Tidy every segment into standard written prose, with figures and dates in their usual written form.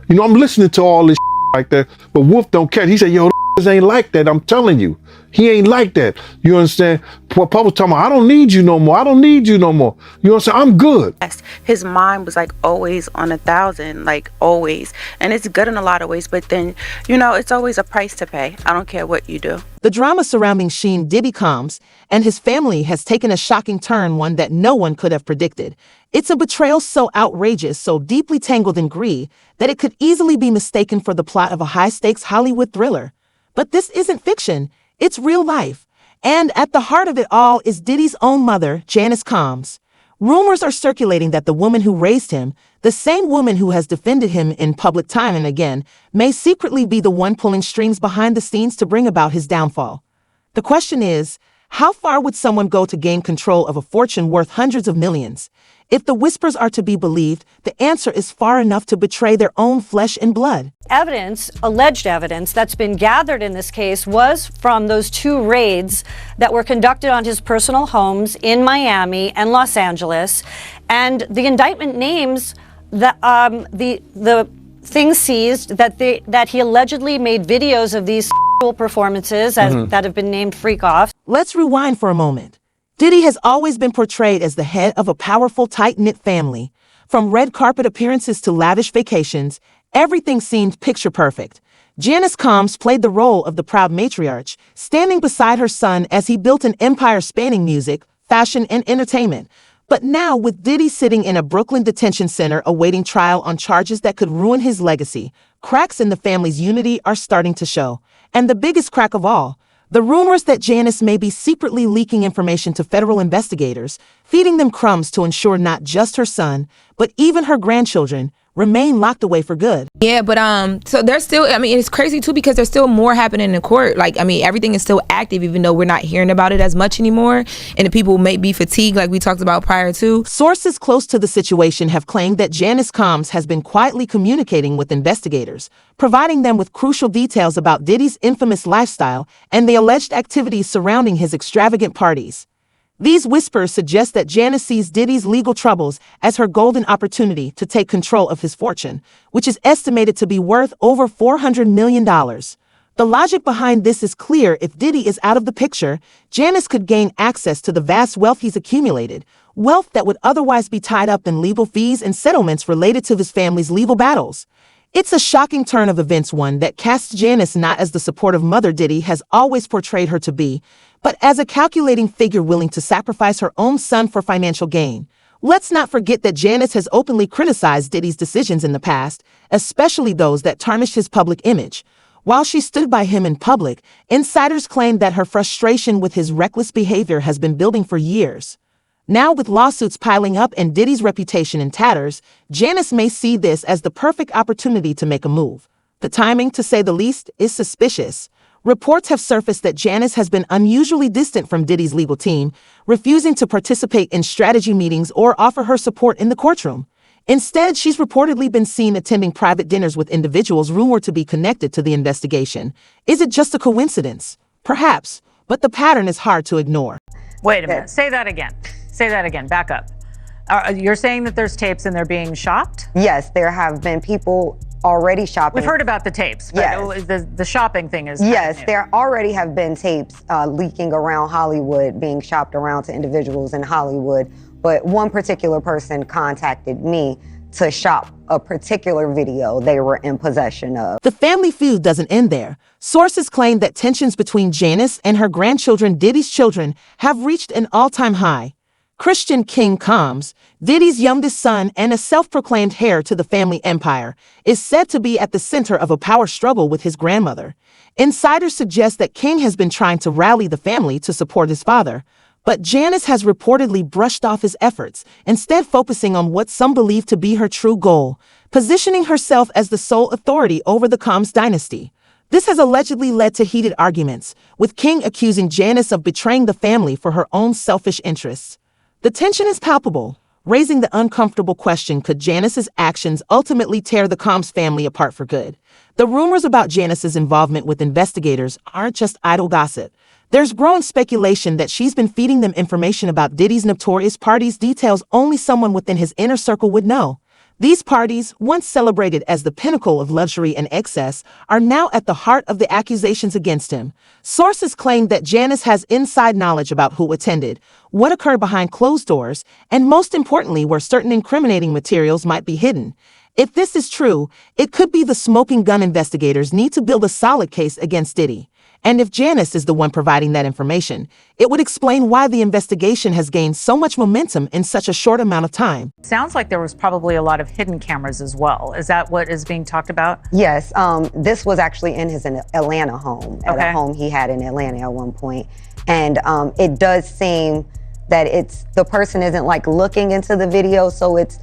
You know, I'm listening to all this like that, but Wolf don't catch. He said, yo, ain't like that. I'm telling you, he ain't like that. You understand? Papa was talking about, I don't need you no more. I don't need you no more. You know what I'm saying? I'm good. His mind was like always on 1,000, like always. And it's good in a lot of ways, but then, you know, it's always a price to pay. I don't care what you do. The drama surrounding Sheen Diddy Combs and his family has taken a shocking turn, one that no one could have predicted. It's a betrayal so outrageous, so deeply tangled in greed, that it could easily be mistaken for the plot of a high-stakes Hollywood thriller. But this isn't fiction, it's real life. And at the heart of it all is Diddy's own mother, Janice Combs. Rumors are circulating that the woman who raised him, the same woman who has defended him in public time and again, may secretly be the one pulling strings behind the scenes to bring about his downfall. The question is, how far would someone go to gain control of a fortune worth hundreds of millions? If the whispers are to be believed, the answer is far enough to betray their own flesh and blood. Evidence, alleged evidence, that's been gathered in this case was from those 2 raids that were conducted on his personal homes in Miami and Los Angeles. And the indictment names the things seized that he allegedly made videos of these performances that have been named freak off. Let's rewind for a moment. Diddy has always been portrayed as the head of a powerful, tight-knit family. From red carpet appearances to lavish vacations, everything seemed picture perfect. Janice Combs played the role of the proud matriarch, standing beside her son as he built an empire spanning music, fashion, and entertainment. But now, with Diddy sitting in a Brooklyn detention center awaiting trial on charges that could ruin his legacy, cracks in the family's unity are starting to show. And the biggest crack of all, the rumors that Janice may be secretly leaking information to federal investigators, feeding them crumbs to ensure not just her son, but even her grandchildren, remain locked away for good. Yeah, but so there's still, I mean, it's crazy too because there's still more happening in court. Like, I mean, everything is still active even though we're not hearing about it as much anymore. And the people may be fatigued like we talked about prior to. Sources close to the situation have claimed that Janice Combs has been quietly communicating with investigators, providing them with crucial details about Diddy's infamous lifestyle and the alleged activities surrounding his extravagant parties. These whispers suggest that Janice sees Diddy's legal troubles as her golden opportunity to take control of his fortune, which is estimated to be worth over $400 million. The logic behind this is clear. If Diddy is out of the picture, Janice could gain access to the vast wealth he's accumulated, wealth that would otherwise be tied up in legal fees and settlements related to his family's legal battles. It's a shocking turn of events, one that casts Janice not as the supportive mother Diddy has always portrayed her to be, but as a calculating figure willing to sacrifice her own son for financial gain. Let's not forget that Janice has openly criticized Diddy's decisions in the past, especially those that tarnished his public image. While she stood by him in public, insiders claim that her frustration with his reckless behavior has been building for years. Now, with lawsuits piling up and Diddy's reputation in tatters, Janice may see this as the perfect opportunity to make a move. The timing, to say the least, is suspicious. Reports have surfaced that Janice has been unusually distant from Diddy's legal team, refusing to participate in strategy meetings or offer her support in the courtroom. Instead, she's reportedly been seen attending private dinners with individuals rumored to be connected to the investigation. Is it just a coincidence? Perhaps, but the pattern is hard to ignore. Wait a minute. Say that again. Say that again. Back up. You're saying that there's tapes and they're being shopped? Yes, there have been people already shopping. We've heard about the tapes, but yes. The shopping thing is yes, there already have been tapes leaking around Hollywood, being shopped around to individuals in Hollywood. But one particular person contacted me to shop a particular video they were in possession of. The family feud doesn't end there. Sources claim that tensions between Janice and her grandchildren, Diddy's children, have reached an all-time high. Christian King Combs, Diddy's youngest son and a self-proclaimed heir to the family empire, is said to be at the center of a power struggle with his grandmother. Insiders suggest that King has been trying to rally the family to support his father, but Janice has reportedly brushed off his efforts, instead focusing on what some believe to be her true goal, positioning herself as the sole authority over the Combs dynasty. This has allegedly led to heated arguments, with King accusing Janice of betraying the family for her own selfish interests. The tension is palpable, raising the uncomfortable question: could Janice's actions ultimately tear the Combs family apart for good? The rumors about Janice's involvement with investigators aren't just idle gossip. There's growing speculation that she's been feeding them information about Diddy's notorious parties, details only someone within his inner circle would know. These parties, once celebrated as the pinnacle of luxury and excess, are now at the heart of the accusations against him. Sources claim that Janice has inside knowledge about who attended, what occurred behind closed doors, and most importantly, where certain incriminating materials might be hidden. If this is true, it could be the smoking gun investigators need to build a solid case against Diddy. And if Janice is the one providing that information, it would explain why the investigation has gained so much momentum in such a short amount of time. Sounds like there was probably a lot of hidden cameras as well. Is that what is being talked about? Yes, this was actually in his Atlanta home, at a home he had in Atlanta at one point. And it does seem that the person isn't like looking into the video, so it's,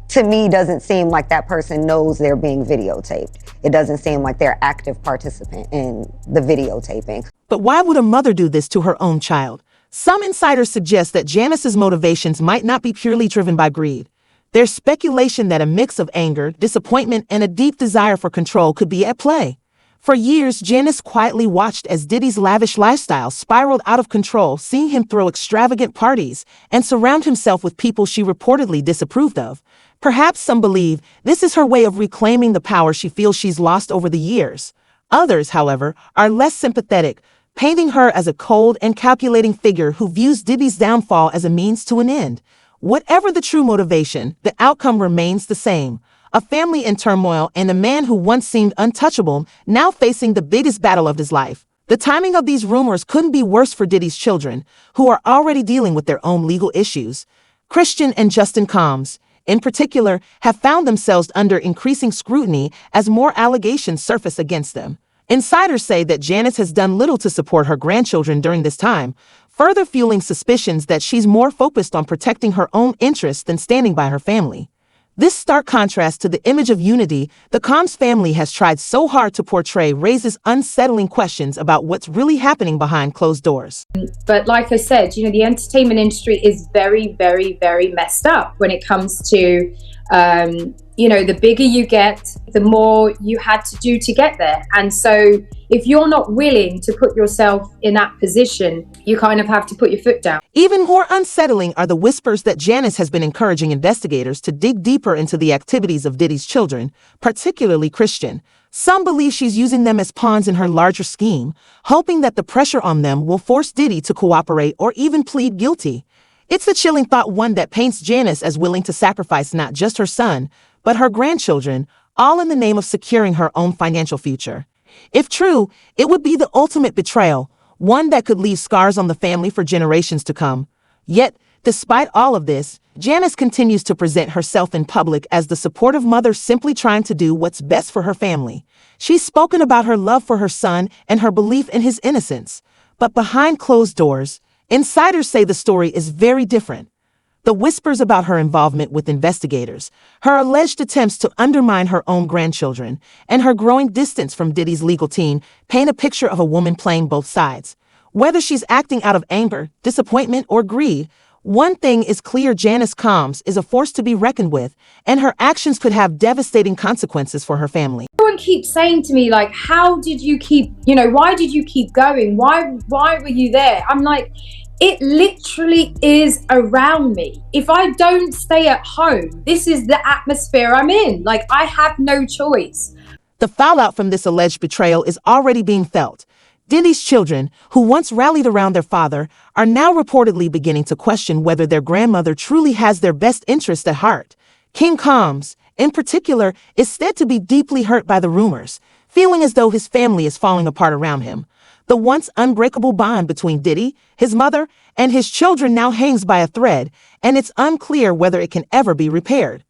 to me, doesn't seem like that person knows they're being videotaped. It doesn't seem like they're active participant in the videotaping. But why would a mother do this to her own child? Some insiders suggest that Janice's motivations might not be purely driven by greed. There's speculation that a mix of anger, disappointment, and a deep desire for control could be at play. For years, Janice quietly watched as Diddy's lavish lifestyle spiraled out of control, seeing him throw extravagant parties and surround himself with people she reportedly disapproved of. Perhaps some believe this is her way of reclaiming the power she feels she's lost over the years. Others, however, are less sympathetic, painting her as a cold and calculating figure who views Diddy's downfall as a means to an end. Whatever the true motivation, the outcome remains the same. A family in turmoil and a man who once seemed untouchable, now facing the biggest battle of his life. The timing of these rumors couldn't be worse for Diddy's children, who are already dealing with their own legal issues. Christian and Justin Combs, in particular, have found themselves under increasing scrutiny as more allegations surface against them. Insiders say that Janice has done little to support her grandchildren during this time, further fueling suspicions that she's more focused on protecting her own interests than standing by her family. This stark contrast to the image of unity the Combs family has tried so hard to portray raises unsettling questions about what's really happening behind closed doors. But like I said, the entertainment industry is very, very, very messed up when it comes to, the bigger you get, the more you had to do to get there. And so if you're not willing to put yourself in that position, you kind of have to put your foot down. Even more unsettling are the whispers that Janice has been encouraging investigators to dig deeper into the activities of Diddy's children, particularly Christian. Some believe she's using them as pawns in her larger scheme, hoping that the pressure on them will force Diddy to cooperate or even plead guilty. It's a chilling thought, one that paints Janice as willing to sacrifice not just her son, but her grandchildren, all in the name of securing her own financial future. If true, it would be the ultimate betrayal, one that could leave scars on the family for generations to come. Yet, despite all of this, Janice continues to present herself in public as the supportive mother simply trying to do what's best for her family. She's spoken about her love for her son and her belief in his innocence. But behind closed doors, insiders say the story is very different. The whispers about her involvement with investigators, her alleged attempts to undermine her own grandchildren, and her growing distance from Diddy's legal team paint a picture of a woman playing both sides. Whether she's acting out of anger, disappointment, or greed, one thing is clear: Janice Combs is a force to be reckoned with, and her actions could have devastating consequences for her family. Everyone keeps saying to me, like, how did you keep, why did you keep going? Why were you there? I'm like, it literally is around me. If I don't stay at home, this is the atmosphere I'm in. Like, I have no choice. The fallout from this alleged betrayal is already being felt. Diddy's children, who once rallied around their father, are now reportedly beginning to question whether their grandmother truly has their best interest at heart. King Combs, in particular, is said to be deeply hurt by the rumors, feeling as though his family is falling apart around him. The once unbreakable bond between Diddy, his mother, and his children now hangs by a thread, and it's unclear whether it can ever be repaired.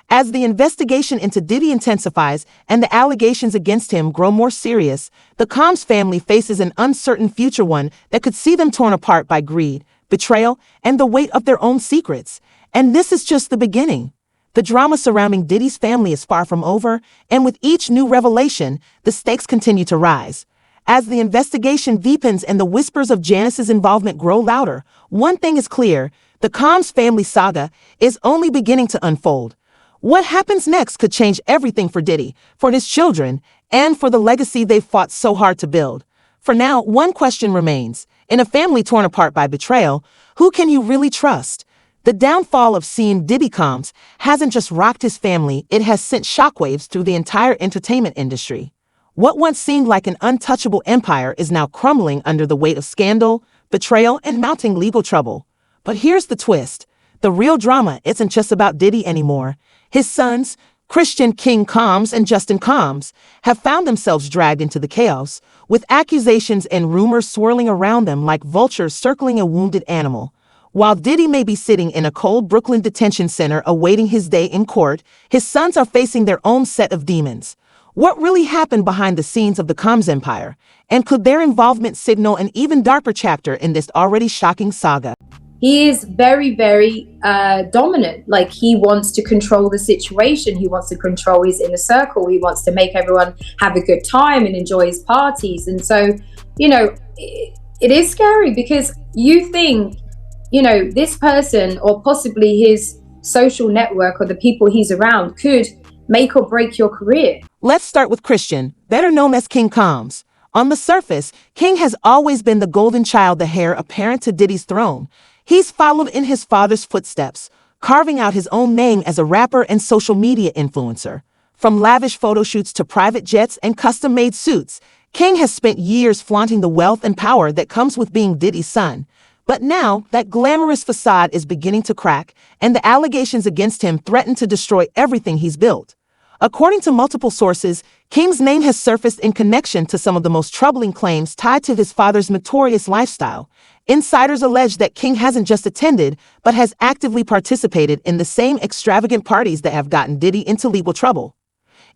As the investigation into Diddy intensifies and the allegations against him grow more serious, the Combs family faces an uncertain future, one that could see them torn apart by greed, betrayal, and the weight of their own secrets. And this is just the beginning. The drama surrounding Diddy's family is far from over, and with each new revelation, the stakes continue to rise. As the investigation deepens and the whispers of Janice's involvement grow louder, one thing is clear: the Combs family saga is only beginning to unfold. What happens next could change everything for Diddy, for his children, and for the legacy they've fought so hard to build. For now, one question remains. In a family torn apart by betrayal, who can you really trust? The downfall of Seeing Diddy Combs hasn't just rocked his family, it has sent shockwaves through the entire entertainment industry. What once seemed like an untouchable empire is now crumbling under the weight of scandal, betrayal, and mounting legal trouble. But here's the twist. The real drama isn't just about Diddy anymore. His sons, Christian King Combs and Justin Combs, have found themselves dragged into the chaos, with accusations and rumors swirling around them like vultures circling a wounded animal. While Diddy may be sitting in a cold Brooklyn detention center awaiting his day in court, his sons are facing their own set of demons. What really happened behind the scenes of the Combs empire? And could their involvement signal an even darker chapter in this already shocking saga? He is very, very dominant. Like, he wants to control the situation. He wants to control his inner circle. He wants to make everyone have a good time and enjoy his parties. And so, it is scary because you think, this person or possibly his social network or the people he's around could make or break your career. Let's start with Christian, better known as King Combs. On the surface, King has always been the golden child, the heir apparent to Diddy's throne. He's followed in his father's footsteps, carving out his own name as a rapper and social media influencer. From lavish photo shoots to private jets and custom-made suits, King has spent years flaunting the wealth and power that comes with being Diddy's son. But now, that glamorous facade is beginning to crack, and the allegations against him threaten to destroy everything he's built. According to multiple sources, King's name has surfaced in connection to some of the most troubling claims tied to his father's notorious lifestyle. Insiders allege that King hasn't just attended, but has actively participated in the same extravagant parties that have gotten Diddy into legal trouble.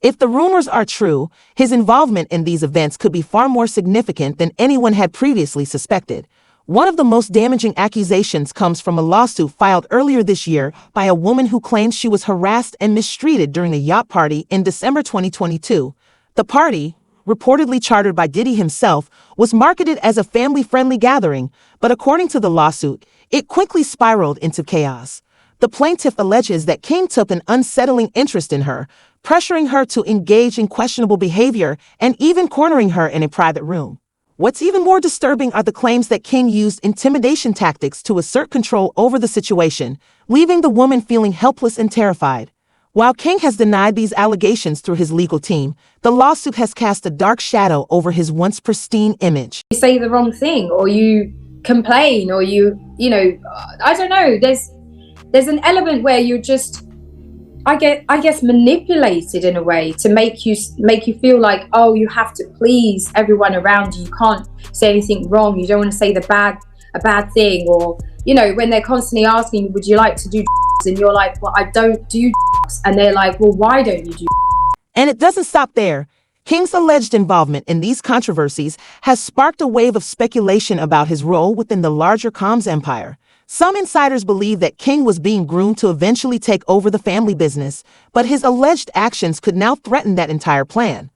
If the rumors are true, his involvement in these events could be far more significant than anyone had previously suspected. One of the most damaging accusations comes from a lawsuit filed earlier this year by a woman who claims she was harassed and mistreated during a yacht party in December 2022. The party, reportedly chartered by Diddy himself, was marketed as a family-friendly gathering, but according to the lawsuit, it quickly spiraled into chaos. The plaintiff alleges that King took an unsettling interest in her, pressuring her to engage in questionable behavior and even cornering her in a private room. What's even more disturbing are the claims that King used intimidation tactics to assert control over the situation, leaving the woman feeling helpless and terrified. While King has denied these allegations through his legal team, the lawsuit has cast a dark shadow over his once pristine image. You say the wrong thing, or you complain, or I don't know. There's an element where you're just, I guess, manipulated in a way to make you feel like, oh, you have to please everyone around you. You can't say anything wrong. You don't want to say a bad thing, or when they're constantly asking, would you like to do and you're like, well, I don't do and they're like, well, why don't you do? And it doesn't stop there. King's alleged involvement in these controversies has sparked a wave of speculation about his role within the larger Combs empire. Some insiders believe that King was being groomed to eventually take over the family business, but his alleged actions could now threaten that entire plan.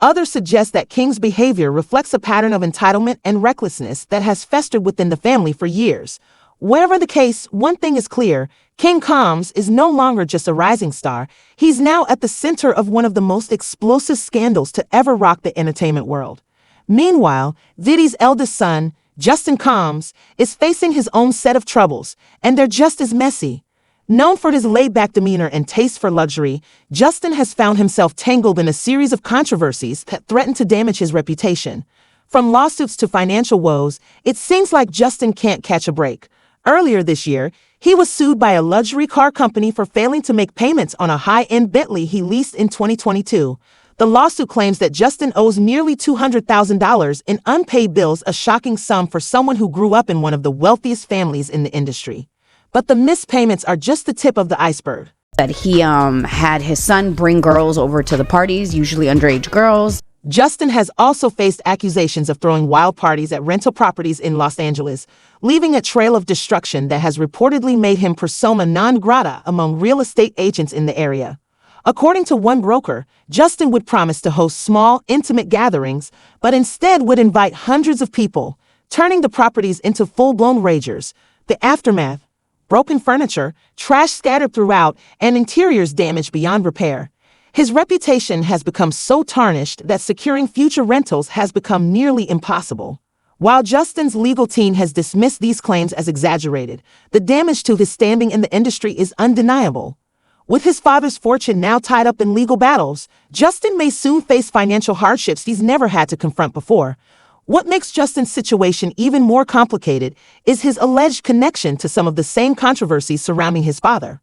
Others suggest that King's behavior reflects a pattern of entitlement and recklessness that has festered within the family for years. Whatever the case, one thing is clear: King Combs is no longer just a rising star. He's now at the center of one of the most explosive scandals to ever rock the entertainment world. Meanwhile, Diddy's eldest son, Justin Combs, is facing his own set of troubles, and they're just as messy. Known for his laid-back demeanor and taste for luxury, Justin has found himself tangled in a series of controversies that threaten to damage his reputation. From lawsuits to financial woes, it seems like Justin can't catch a break. Earlier this year, he was sued by a luxury car company for failing to make payments on a high-end Bentley he leased in 2022. The lawsuit claims that Justin owes nearly $200,000 in unpaid bills, a shocking sum for someone who grew up in one of the wealthiest families in the industry. But the missed payments are just the tip of the iceberg. That he had his son bring girls over to the parties, usually underage girls. Justin has also faced accusations of throwing wild parties at rental properties in Los Angeles, leaving a trail of destruction that has reportedly made him persona non grata among real estate agents in the area. According to one broker, Justin would promise to host small, intimate gatherings, but instead would invite hundreds of people, turning the properties into full-blown ragers. The aftermath: broken furniture, trash scattered throughout, and interiors damaged beyond repair. His reputation has become so tarnished that securing future rentals has become nearly impossible. While Justin's legal team has dismissed these claims as exaggerated, the damage to his standing in the industry is undeniable. With his father's fortune now tied up in legal battles, Justin may soon face financial hardships he's never had to confront before. What makes Justin's situation even more complicated is his alleged connection to some of the same controversies surrounding his father.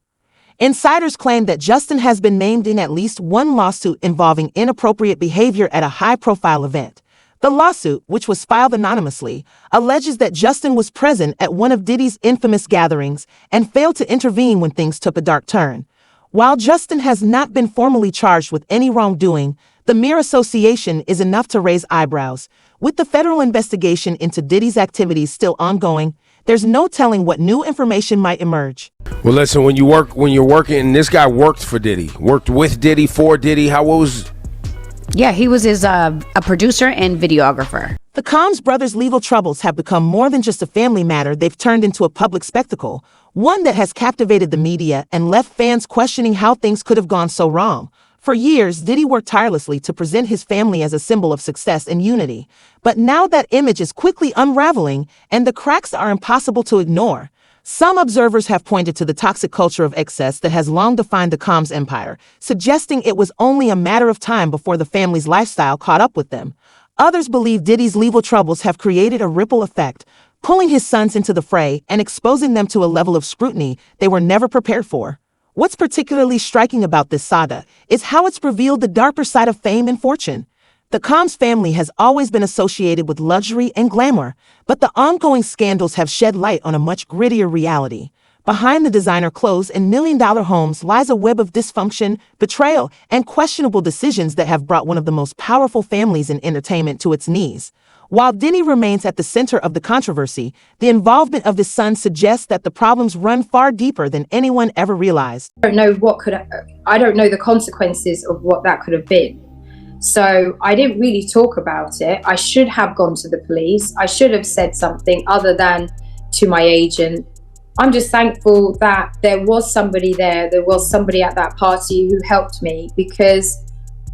Insiders claim that Justin has been named in at least one lawsuit involving inappropriate behavior at a high-profile event. The lawsuit, which was filed anonymously, alleges that Justin was present at one of Diddy's infamous gatherings and failed to intervene when things took a dark turn. While Justin has not been formally charged with any wrongdoing, the mere association is enough to raise eyebrows. With the federal investigation into Diddy's activities still ongoing, there's no telling what new information might emerge. Well, listen, when you're working, and this guy worked for Diddy, worked with Diddy, for Diddy, Yeah, he was his a producer and videographer. The Combs brothers' legal troubles have become more than just a family matter. They've turned into a public spectacle, one that has captivated the media and left fans questioning how things could have gone so wrong. For years, Diddy worked tirelessly to present his family as a symbol of success and unity. But now that image is quickly unraveling, and the cracks are impossible to ignore. Some observers have pointed to the toxic culture of excess that has long defined the Combs empire, suggesting it was only a matter of time before the family's lifestyle caught up with them. Others believe Diddy's legal troubles have created a ripple effect, pulling his sons into the fray and exposing them to a level of scrutiny they were never prepared for. What's particularly striking about this saga is how it's revealed the darker side of fame and fortune. The Combs family has always been associated with luxury and glamour, but the ongoing scandals have shed light on a much grittier reality. Behind the designer clothes and million-dollar homes lies a web of dysfunction, betrayal, and questionable decisions that have brought one of the most powerful families in entertainment to its knees. While Diddy remains at the center of the controversy, the involvement of his son suggests that the problems run far deeper than anyone ever realized. I don't know the consequences of what that could have been. So I didn't really talk about it. I should have gone to the police. I should have said something other than to my agent. I'm just thankful that there was somebody there. There was somebody at that party who helped me, because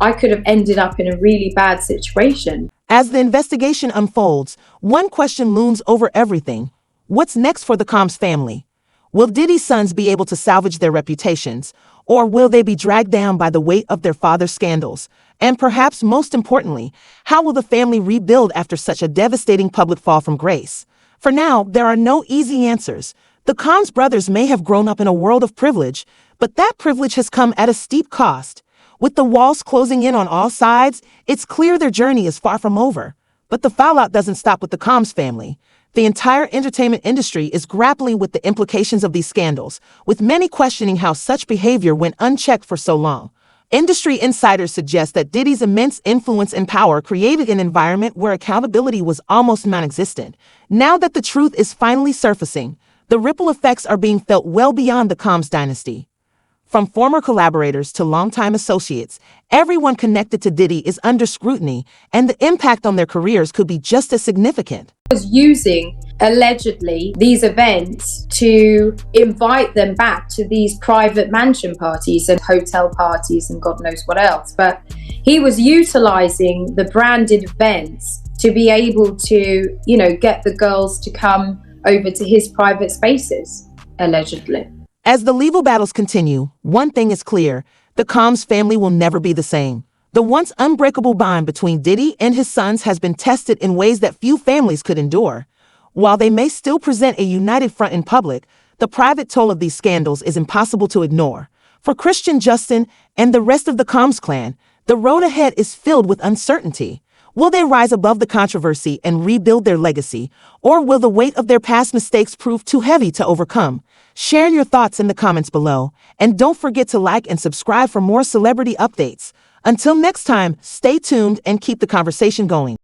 I could have ended up in a really bad situation. As the investigation unfolds, one question looms over everything. What's next for the Combs family? Will Diddy's sons be able to salvage their reputations, or will they be dragged down by the weight of their father's scandals? And perhaps most importantly, how will the family rebuild after such a devastating public fall from grace? For now, there are no easy answers. The Combs brothers may have grown up in a world of privilege, but that privilege has come at a steep cost. With the walls closing in on all sides, it's clear their journey is far from over. But the fallout doesn't stop with the Combs family. The entire entertainment industry is grappling with the implications of these scandals, with many questioning how such behavior went unchecked for so long. Industry insiders suggest that Diddy's immense influence and power created an environment where accountability was almost non-existent. Now that the truth is finally surfacing, the ripple effects are being felt well beyond the Combs dynasty. From former collaborators to longtime associates, everyone connected to Diddy is under scrutiny, and the impact on their careers could be just as significant. Was using, allegedly, these events to invite them back to these private mansion parties and hotel parties and God knows what else. But he was utilizing the branded events to be able to, get the girls to come over to his private spaces, allegedly. As the legal battles continue, one thing is clear: the Combs family will never be the same. The once unbreakable bond between Diddy and his sons has been tested in ways that few families could endure. While they may still present a united front in public, the private toll of these scandals is impossible to ignore. For Christian, Justin, and the rest of the Combs clan, the road ahead is filled with uncertainty. Will they rise above the controversy and rebuild their legacy, or will the weight of their past mistakes prove too heavy to overcome? Share your thoughts in the comments below, and don't forget to like and subscribe for more celebrity updates. Until next time, stay tuned and keep the conversation going.